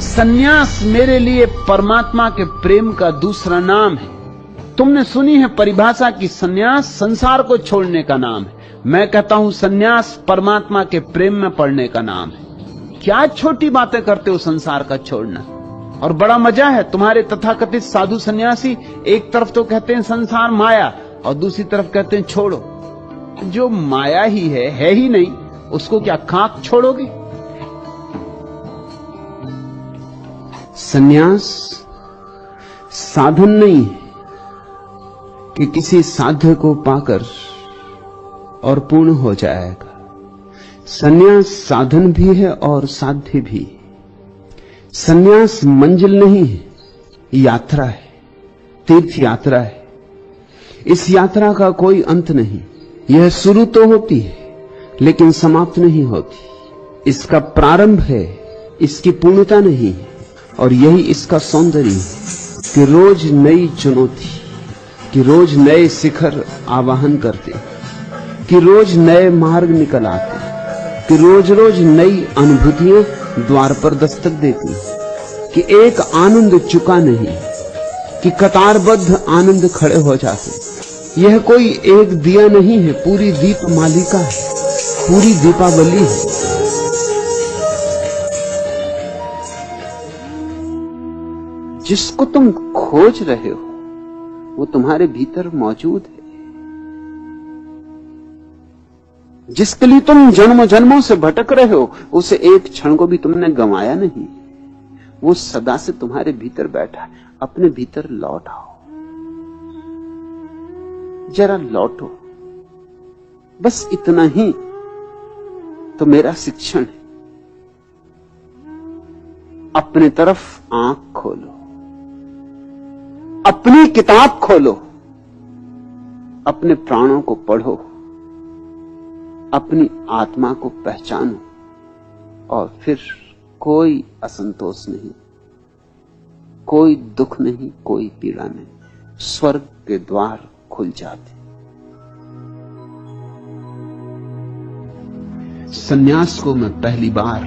सन्यास मेरे लिए परमात्मा के प्रेम का दूसरा नाम है। तुमने सुनी है परिभाषा कि सन्यास संसार को छोड़ने का नाम है। मैं कहता हूं सन्यास परमात्मा के प्रेम में पड़ने का नाम है। क्या छोटी बातें करते हो संसार का छोड़ना। और बड़ा मजा है, तुम्हारे तथाकथित साधु सन्यासी एक तरफ तो कहते हैं संसार माया और दूसरी तरफ कहते हैं छोड़ो। जो माया ही है ही नहीं, उसको क्या खाक छोड़ोगे। सन्यास साधन नहीं है कि किसी साध्य को पाकर और पूर्ण हो जाएगा। सन्यास साधन भी है और साध्य भी। सन्यास मंजिल नहीं है, यात्रा है, तीर्थ यात्रा है। इस यात्रा का कोई अंत नहीं। यह शुरू तो होती है लेकिन समाप्त नहीं होती। इसका प्रारंभ है, इसकी पूर्णता नहीं है। और यही इसका सौंदर्य है कि रोज नई चुनौती, कि रोज नए शिखर आवाहन करते, कि रोज नए मार्ग निकल आते, कि रोज रोज नई अनुभूतियां द्वार पर दस्तक देती, कि एक आनंद चुका नहीं, कि कतारबद्ध आनंद खड़े हो जाते। यह कोई एक दिया नहीं है, पूरी दीप मालिका है, पूरी दीपावली है। जिसको तुम खोज रहे हो वो तुम्हारे भीतर मौजूद है। जिसके लिए तुम जन्मों जन्मों से भटक रहे हो उसे एक क्षण को भी तुमने गंवाया नहीं। वो सदा से तुम्हारे भीतर बैठा है। अपने भीतर लौट आओ, जरा लौटो। बस इतना ही तो मेरा शिक्षण है। अपने तरफ आंख खोलो, अपनी किताब खोलो, अपने प्राणों को पढ़ो, अपनी आत्मा को पहचानो और फिर कोई असंतोष नहीं, कोई दुख नहीं, कोई पीड़ा नहीं। स्वर्ग के द्वार खुल जाते। सन्यास को मैं पहली बार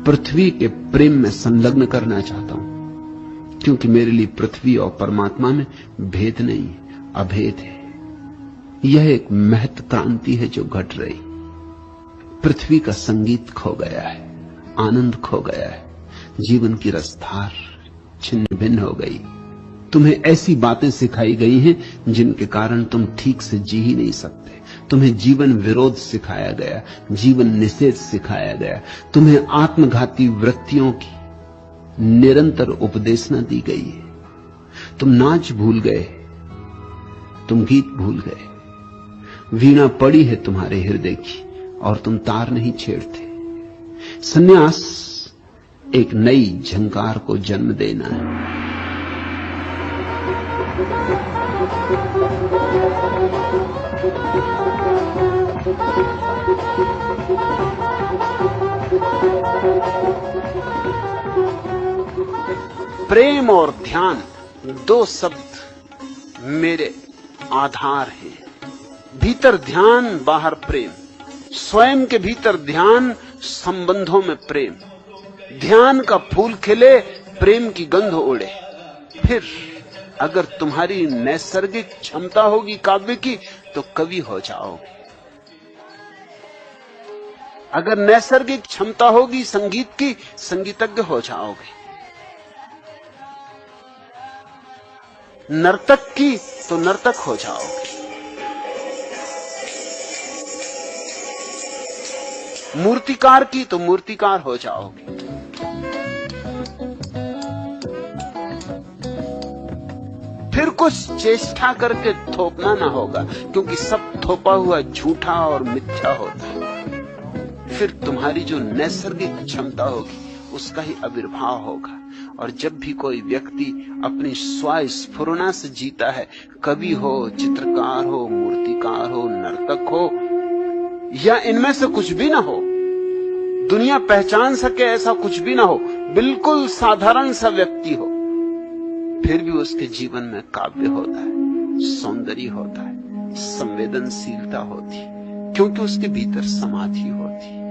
पृथ्वी के प्रेम में संलग्न करना चाहता हूं, क्योंकि मेरे लिए पृथ्वी और परमात्मा में भेद नहीं है, अभेद है। यह एक महत्व क्रांति है जो घट रही। पृथ्वी का संगीत खो गया है, आनंद खो गया है, जीवन की रसधार छिन्न भिन्न हो गई। तुम्हें ऐसी बातें सिखाई गई हैं जिनके कारण तुम ठीक से जी ही नहीं सकते। तुम्हें जीवन विरोध सिखाया गया, जीवन निषेध सिखाया गया। तुम्हें आत्मघाती वृत्तियों की निरंतर उपदेशना दी गई है। तुम नाच भूल गए, तुम गीत भूल गए। वीणा पड़ी है तुम्हारे हृदय की और तुम तार नहीं छेड़ते। सन्यास एक नई झंकार को जन्म देना है। प्रेम और ध्यान दो शब्द मेरे आधार हैं। भीतर ध्यान, बाहर प्रेम। स्वयं के भीतर ध्यान, संबंधों में प्रेम। ध्यान का फूल खिले, प्रेम की गंध उड़े। फिर अगर तुम्हारी नैसर्गिक क्षमता होगी काव्य की तो कवि हो जाओगे। अगर नैसर्गिक क्षमता होगी संगीत की, संगीतज्ञ हो जाओगे। नर्तक की तो नर्तक हो जाओगे। मूर्तिकार की तो मूर्तिकार हो जाओगे। फिर कुछ चेष्टा करके थोपना ना होगा, क्योंकि सब थोपा हुआ झूठा और मिथ्या होता है। फिर तुम्हारी जो नैसर्गिक क्षमता होगी उसका ही आविर्भाव होगा। और जब भी कोई व्यक्ति अपनी स्वस्फुरना से जीता है, कवि हो, चित्रकार हो, मूर्तिकार हो, नर्तक हो, या इनमें से कुछ भी ना हो, दुनिया पहचान सके ऐसा कुछ भी ना हो, बिल्कुल साधारण सा व्यक्ति हो, फिर भी उसके जीवन में काव्य होता है, सौंदर्य होता है, संवेदनशीलता होती है, क्योंकि उसके भीतर समाधि होती है।